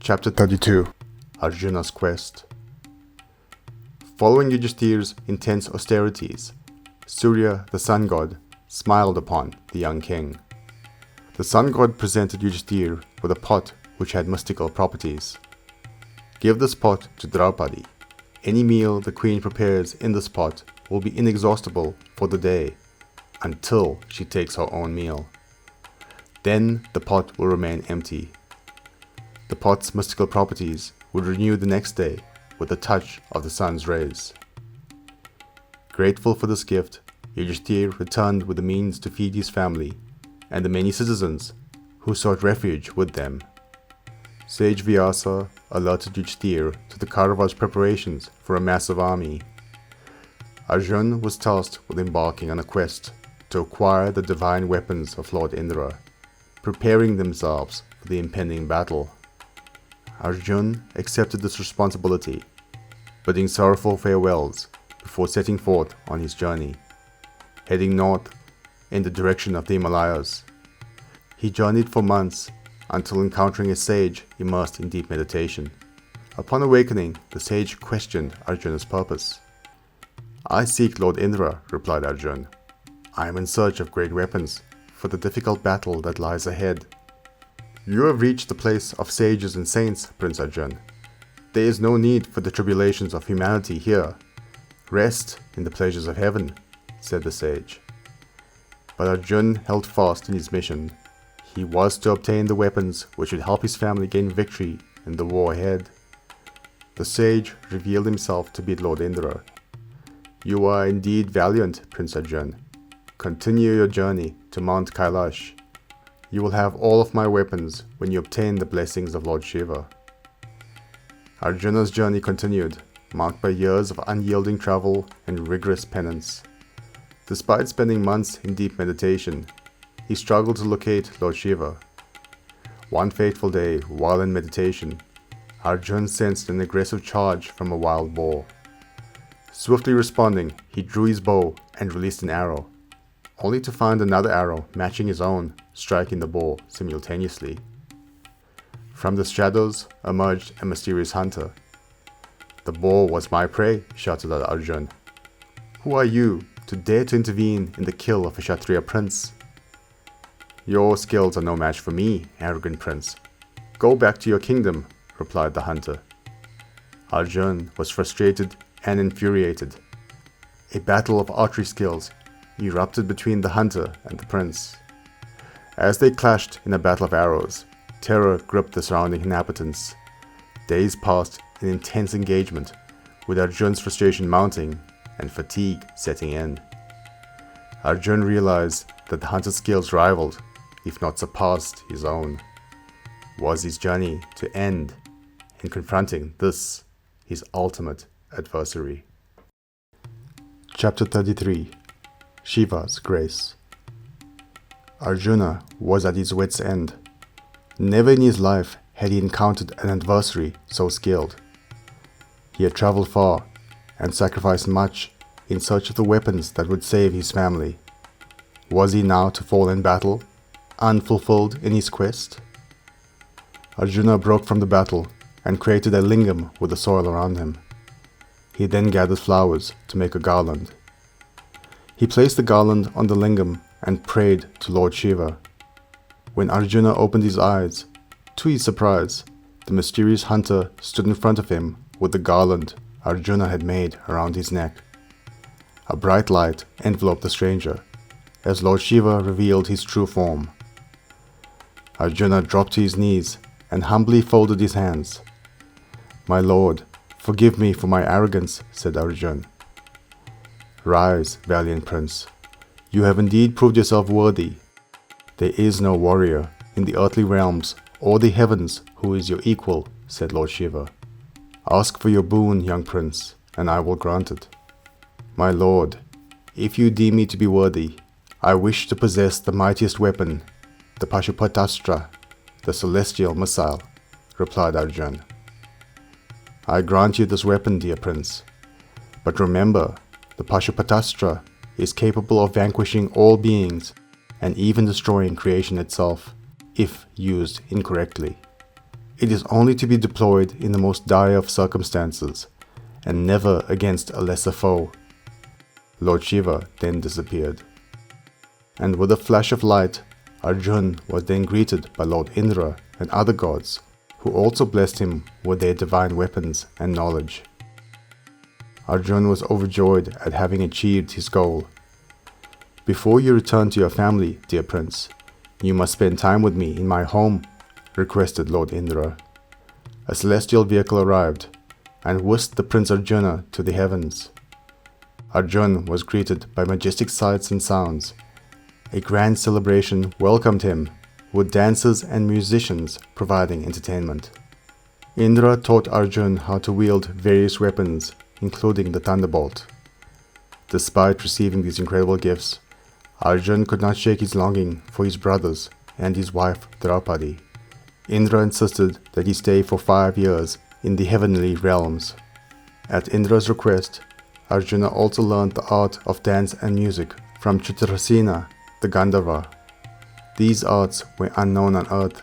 Chapter 32. Arjuna's Quest. Following Yudhishthir's intense austerities, Surya, the sun god, smiled upon the young king. The sun god presented Yudhishthir with a pot which had mystical properties. Give this pot to Draupadi. Any meal the queen prepares in this pot will be inexhaustible for the day, until she takes her own meal. Then the pot will remain empty. The pot's mystical properties would renew the next day with the touch of the sun's rays. Grateful for this gift, Yudhishthir returned with the means to feed his family and the many citizens who sought refuge with them. Sage Vyasa alerted Yudhishthir to the Kauravas' preparations for a massive army. Arjuna was tasked with embarking on a quest to acquire the divine weapons of Lord Indra, preparing themselves for the impending battle. Arjuna accepted this responsibility, bidding sorrowful farewells before setting forth on his journey. Heading north in the direction of the Himalayas, he journeyed for months until encountering a sage immersed in deep meditation. Upon awakening, the sage questioned Arjuna's purpose. "I seek Lord Indra," replied Arjuna. "I am in search of great weapons for the difficult battle that lies ahead." "You have reached the place of sages and saints, Prince Arjuna. There is no need for the tribulations of humanity here. Rest in the pleasures of heaven," said the sage. But Arjuna held fast in his mission. He was to obtain the weapons which would help his family gain victory in the war ahead. The sage revealed himself to be Lord Indra. "You are indeed valiant, Prince Arjuna. Continue your journey to Mount Kailash. You will have all of my weapons when you obtain the blessings of Lord Shiva." Arjuna's journey continued, marked by years of unyielding travel and rigorous penance. Despite spending months in deep meditation, he struggled to locate Lord Shiva. One fateful day, while in meditation, Arjuna sensed an aggressive charge from a wild boar. Swiftly responding, he drew his bow and released an arrow, only to find another arrow matching his own striking the boar simultaneously. From the shadows emerged a mysterious hunter. "The boar was my prey," shouted out Arjuna. "Who are you to dare to intervene in the kill of a Kshatriya prince?" "Your skills are no match for me, arrogant prince. Go back to your kingdom," replied the hunter. Arjuna was frustrated and infuriated. A battle of archery skills erupted between the hunter and the prince. As they clashed in a battle of arrows, terror gripped the surrounding inhabitants. Days passed in intense engagement, with Arjuna's frustration mounting and fatigue setting in. Arjuna realized that the hunter's skills rivaled, if not surpassed, his own. Was his journey to end in confronting this, his ultimate adversary? Chapter 33. Shiva's Grace. Arjuna was at his wit's end. Never in his life had he encountered an adversary so skilled. He had traveled far and sacrificed much in search of the weapons that would save his family. Was he now to fall in battle, unfulfilled in his quest? Arjuna broke from the battle and created a lingam with the soil around him. He then gathered flowers to make a garland. He placed the garland on the lingam and prayed to Lord Shiva. When Arjuna opened his eyes, to his surprise, the mysterious hunter stood in front of him with the garland Arjuna had made around his neck. A bright light enveloped the stranger as Lord Shiva revealed his true form. Arjuna dropped to his knees and humbly folded his hands. "My lord, forgive me for my arrogance," said Arjuna. "Rise, valiant prince. You have indeed proved yourself worthy. There is no warrior in the earthly realms or the heavens who is your equal," said Lord Shiva. "Ask for your boon, young prince, and I will grant it." "My lord, if you deem me to be worthy, I wish to possess the mightiest weapon, the Pashupatastra, the celestial missile," replied Arjuna. "I grant you this weapon, dear prince. But remember, the Pashupatastra is capable of vanquishing all beings and even destroying creation itself, if used incorrectly. It is only to be deployed in the most dire of circumstances, and never against a lesser foe. Lord Shiva then disappeared. And with a flash of light, Arjuna was then greeted by Lord Indra and other gods, who also blessed him with their divine weapons and knowledge. Arjuna was overjoyed at having achieved his goal. "Before you return to your family, dear prince, you must spend time with me in my home," requested Lord Indra. A celestial vehicle arrived and whisked the Prince Arjuna to the heavens. Arjuna was greeted by majestic sights and sounds. A grand celebration welcomed him, with dancers and musicians providing entertainment. Indra taught Arjuna how to wield various weapons, including the thunderbolt. Despite receiving these incredible gifts, Arjuna could not shake his longing for his brothers and his wife Draupadi. Indra insisted that he stay for 5 years in the heavenly realms. At Indra's request, Arjuna also learned the art of dance and music from Chitrasena, the Gandharva. These arts were unknown on earth.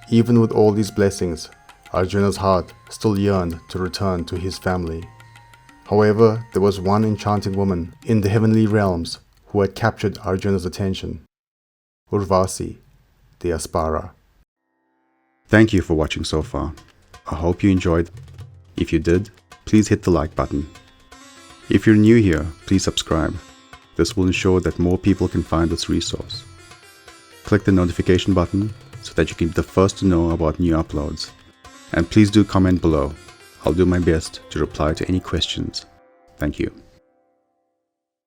Even with all these blessings, Arjuna's heart still yearned to return to his family. However, there was one enchanting woman in the heavenly realms who had captured Arjuna's attention: Urvasi, the Aspara. Thank you for watching so far. I hope you enjoyed. If you did, please hit the like button. If you're new here, please subscribe. This will ensure that more people can find this resource. Click the notification button so that you can be the first to know about new uploads. And please do comment below. I'll do my best to reply to any questions. Thank you.